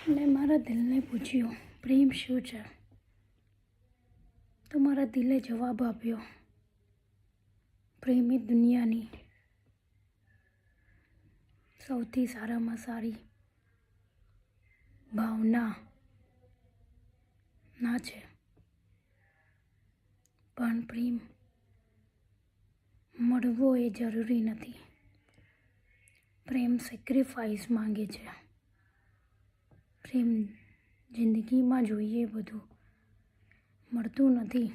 મેં મારા દિલને પૂછ્યું પ્રેમ શું છે, તો મારા દિલે જવાબ આપ્યો, પ્રેમ એ દુનિયાની સૌથી સારામાં સારી ભાવના ના છે. પણ પ્રેમ મળવો એ જરૂરી નથી. પ્રેમ સેક્રિફાઈસ માંગે છે. પ્રેમ જિંદગીમાં જોઈએ બધું મળતું નથી.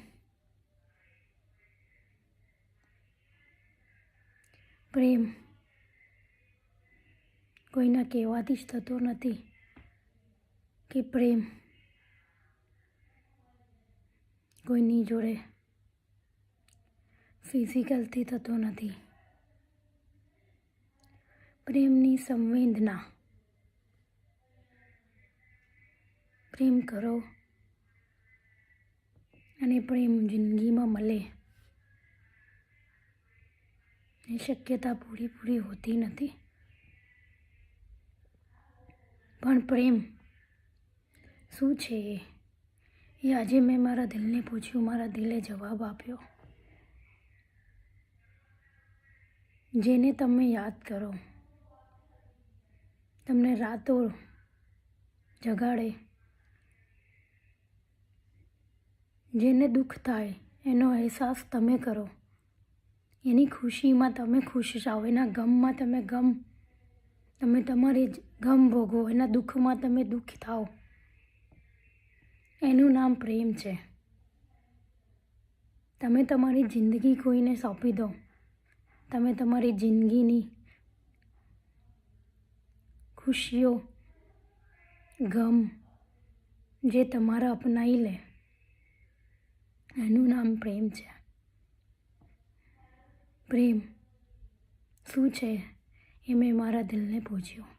પ્રેમ કોઈના કહેવાથી જ થતો નથી કે પ્રેમ કોઈની જોડે ફિઝિકલથી થતો નથી. પ્રેમની સંવેદના, પ્રેમ કરો અને પ્રેમ જિંદગીમાં મળે એ શક્યતા પૂરી હોતી નથી. પણ પ્રેમ શું છે એ આજે મેં મારા દિલને પૂછ્યું, મારા દિલે જવાબ આપ્યો. જેને તમે યાદ કરો, તમને રાતો જગાડે, જેને દુઃખ થાય એનો અહેસાસ તમે કરો, એની ખુશીમાં તમે ખુશ જાઓ, એના ગમમાં તમે તમારી ગમ ભોગવો, એના દુઃખમાં તમે દુઃખ થાઓ, એનું નામ પ્રેમ છે. તમે તમારી જિંદગી કોઈને સોંપી દો, તમે તમારી જિંદગીની ખુશીઓ, ગમ જે તમારા અપનાવી લે, એનું નામ પ્રેમ છે. પ્રેમ શું છે એ મેં મારા દિલને પૂછ્યું.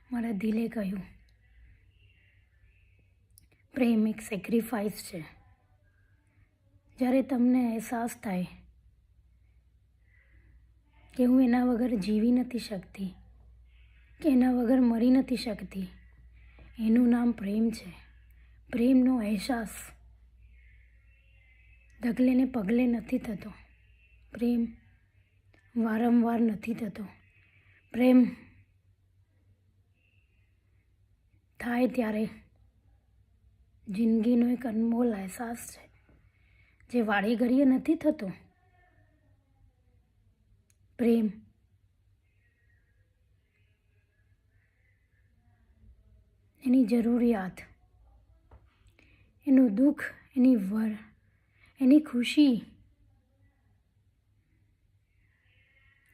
મારા દિલે કહ્યું, પ્રેમ એક સેક્રિફાઈસ છે. જ્યારે તમને અહેસાસ થાય કે હું એના વગર જીવી નથી શકતી, કે એના વગર મરી નથી શકતી, એનું નામ પ્રેમ છે. પ્રેમનો અહેસાસ ડગલે ને પગલે નથી થતો. પ્રેમ વારંવાર નથી થતો. પ્રેમ થાય ત્યારે જિંદગીનો એક અનમોલ અહેસાસ છે, જે વાળી ઘડીએ નથી થતો. પ્રેમ એની જરૂરિયાત, એનું દુઃખ, એની ખુશી,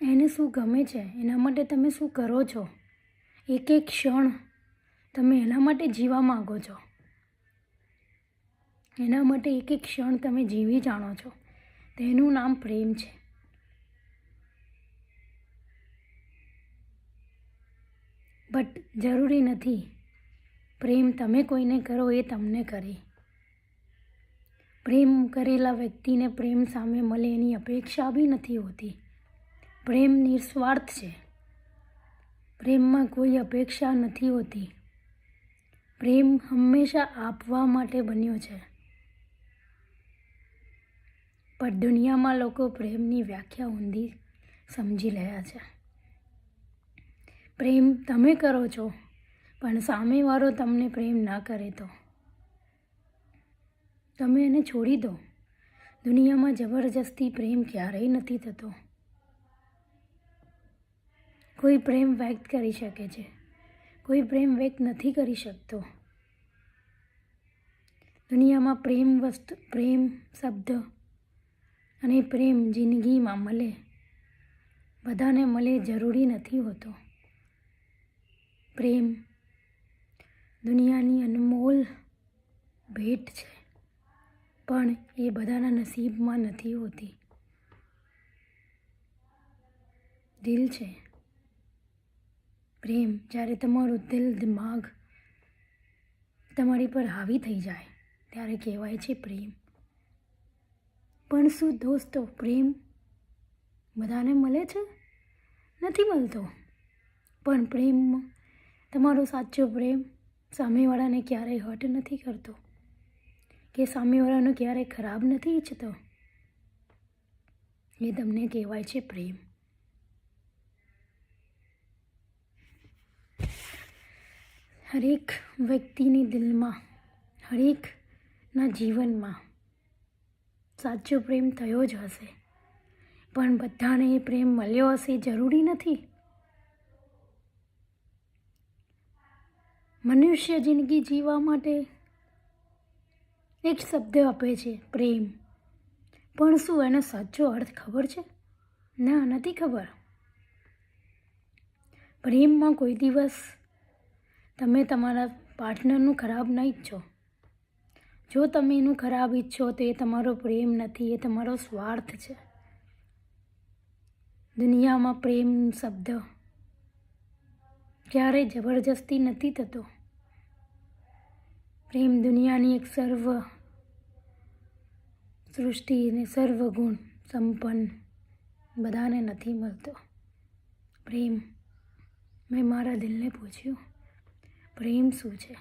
એને શું ગમે છે, એના માટે તમે શું કરો છો, એક એક ક્ષણ તમે એના માટે જીવા માગો છો, એના માટે એક એક ક્ષણ તમે જીવી જાણો છો, તેનું નામ પ્રેમ છે. બટ જરૂરી નથી પ્રેમ તમે કોઈને કરો એ તમને કરે. પ્રેમ કરેલા વ્યક્તિને પ્રેમ સામે મળે એની અપેક્ષા બી નથી હોતી. પ્રેમ નિસ્વાર્થ છે. પ્રેમમાં કોઈ અપેક્ષા નથી હોતી. પ્રેમ હંમેશા આપવા માટે બન્યો છે. પણ દુનિયામાં લોકો પ્રેમની વ્યાખ્યા ઊંધી સમજી રહ્યા છે. પ્રેમ તમે કરો છો, પણ સામેવાળો તમને પ્રેમ ના કરે તો તમે એને છોડી દો. દુનિયામાં જબરજસ્તી પ્રેમ ક્યારેય નથી થતો. કોઈ પ્રેમ વ્યક્ત કરી શકે છે, કોઈ પ્રેમ વ્યક્ત નથી કરી શકતો. દુનિયામાં પ્રેમ શબ્દ અને પ્રેમ જિંદગીમાં મળે, બધાને મળે જરૂરી નથી હોતો. પ્રેમ દુનિયાની અનમોલ ભેટ છે, પણ એ બધાના નસીબમાં નથી હોતી. દિલ છે. પ્રેમ જ્યારે તમારું દિલ દિમાગ તમારી પર હાવી થઈ જાય ત્યારે કહેવાય છે પ્રેમ. પણ શું દોસ્તો પ્રેમ બધાને મળે છે? નથી મળતો. પણ પ્રેમ, તમારો સાચો પ્રેમ સામેવાળાને ક્યારેય હર્ટ નથી કરતો કે સામેવાળાનું ક્યારેય ખરાબ નથી ઈચ્છતો. એ તમને કહેવાય છે પ્રેમ. હરેક વ્યક્તિની દિલમાં, હરેકના જીવનમાં સાચો પ્રેમ થયો જ હશે, પણ બધાને એ પ્રેમ મળ્યો હશે જરૂરી નથી. મનુષ્ય જિંદગી જીવવા માટે એક શબ્દ આપે છે પ્રેમ, પણ શું એનો સાચો અર્થ ખબર છે? ના, નથી ખબર. પ્રેમમાં કોઈ દિવસ તમે તમારા પાર્ટનરનું ખરાબ ન ઈચ્છો. જો તમે એનું ખરાબ ઈચ્છો તો એ તમારો પ્રેમ નથી, એ તમારો સ્વાર્થ છે. દુનિયામાં પ્રેમ શબ્દ ક્યારેય જબરજસ્તી નથી થતો. પ્રેમ દુનિયાની એક સર્વ સૃષ્ટિ અને સર્વગુણ સંપન્ન બધાને નથી મળતો. પ્રેમ, મેં મારા દિલને પૂછ્યું, પ્રેમ શું છે?